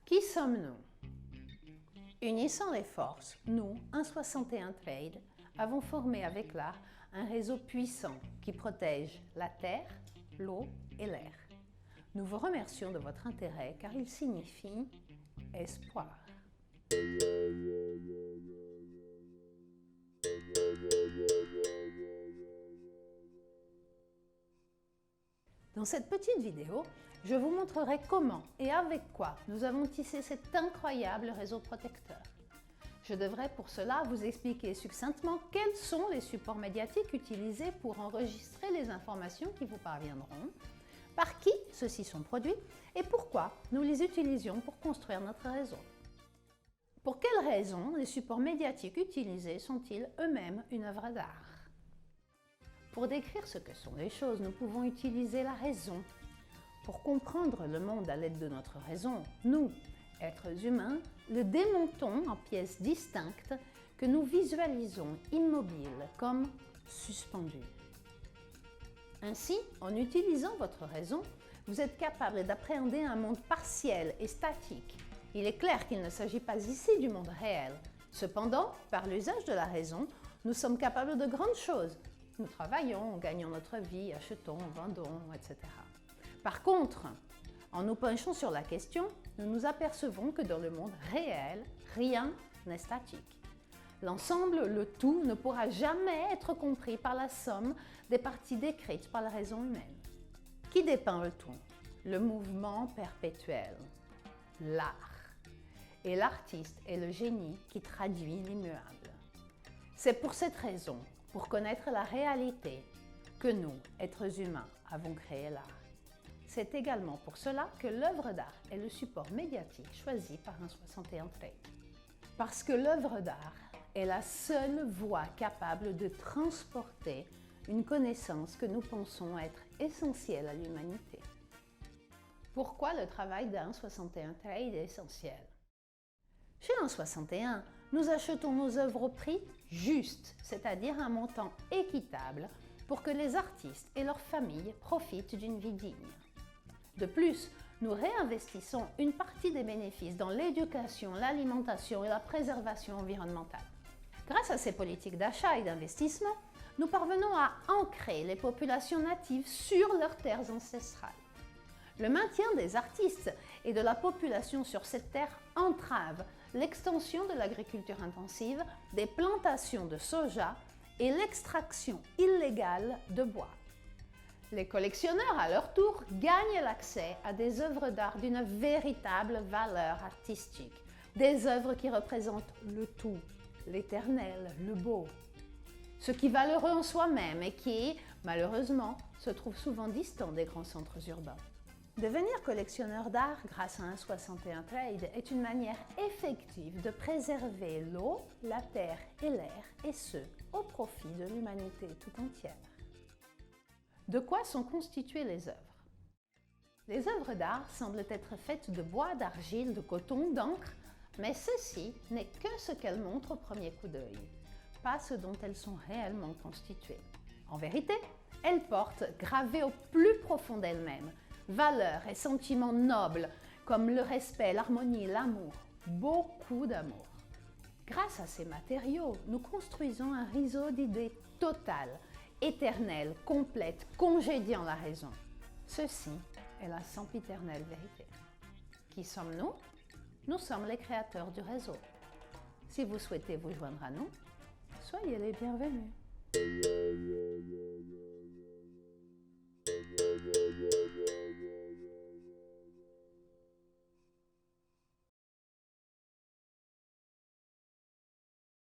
Qui sommes-nous? Unissant les forces, nous, 161 Trade, avons formé avec l'art un réseau puissant qui protège la terre, l'eau et l'air. Nous vous remercions de votre intérêt car il signifie espoir. Dans cette petite vidéo, je vous montrerai comment et avec quoi nous avons tissé cet incroyable réseau protecteur. Je devrais pour cela vous expliquer succinctement quels sont les supports médiatiques utilisés pour enregistrer les informations qui vous parviendront, par qui ceux-ci sont produits et pourquoi nous les utilisions pour construire notre réseau. Pour quelles raisons les supports médiatiques utilisés sont-ils êmes une œuvre d'art? Pour décrire ce que sont les choses, nous pouvons utiliser la raison. Pour comprendre le monde à l'aide de notre raison, nous, êtres humains, le démontons en pièces distinctes que nous visualisons immobiles comme suspendues. Ainsi, en utilisant votre raison, vous êtes capable d'appréhender un monde partiel et statique. Il est clair qu'il ne s'agit pas ici du monde réel. Cependant, par l'usage de la raison, nous sommes capables de grandes choses. Nous travaillons, gagnons notre vie, achetons, vendons, etc. Par contre, en nous penchant sur la question, nous nous apercevons que dans le monde réel, rien n'est statique. L'ensemble, le tout, ne pourra jamais être compris par la somme des parties décrites par la raison humaine. Qui dépeint le tout? Le mouvement perpétuel, l'art. Et l'artiste est le génie qui traduit l'immuable. C'est pour cette raison, pour connaître la réalité, que nous, êtres humains, avons créé l'art. C'est également pour cela que l'œuvre d'art est le support médiatique choisi par 161 Trade. Parce que l'œuvre d'art est la seule voie capable de transporter une connaissance que nous pensons être essentielle à l'humanité. Pourquoi le travail de 161 Trade est essentiel? Chez 161, nous achetons nos œuvres au prix juste, c'est-à-dire un montant équitable pour que les artistes et leurs familles profitent d'une vie digne. De plus, nous réinvestissons une partie des bénéfices dans l'éducation, l'alimentation et la préservation environnementale. Grâce à ces politiques d'achat et d'investissement, nous parvenons à ancrer les populations natives sur leurs terres ancestrales. Le maintien des artistes et de la population sur cette terre entrave l'extension de l'agriculture intensive, des plantations de soja et l'extraction illégale de bois. Les collectionneurs, à leur tour, gagnent l'accès à des œuvres d'art d'une véritable valeur artistique, des œuvres qui représentent le tout, l'éternel, le beau. Ce qui est valeureux en soi-même et qui, malheureusement, se trouve souvent distant des grands centres urbains. Devenir collectionneur d'art grâce à 161 Trade est une manière effective de préserver l'eau, la terre et l'air, et ce, au profit de l'humanité tout entière. De quoi sont constituées les œuvres? Les œuvres d'art semblent être faites de bois, d'argile, de coton, d'encre, mais ceci n'est que ce qu'elles montrent au premier coup d'œil, pas ce dont elles sont réellement constituées. En vérité, elles portent, gravées au plus profond d'elles-mêmes, valeurs et sentiments nobles comme le respect, l'harmonie, l'amour, beaucoup d'amour. Grâce à ces matériaux, nous construisons un réseau d'idées totales, éternelles, complètes, congédiant la raison. Ceci est la sempiternelle vérité. Qui sommes-nous? Nous sommes les créateurs du réseau. Si vous souhaitez vous joindre à nous, soyez les bienvenus.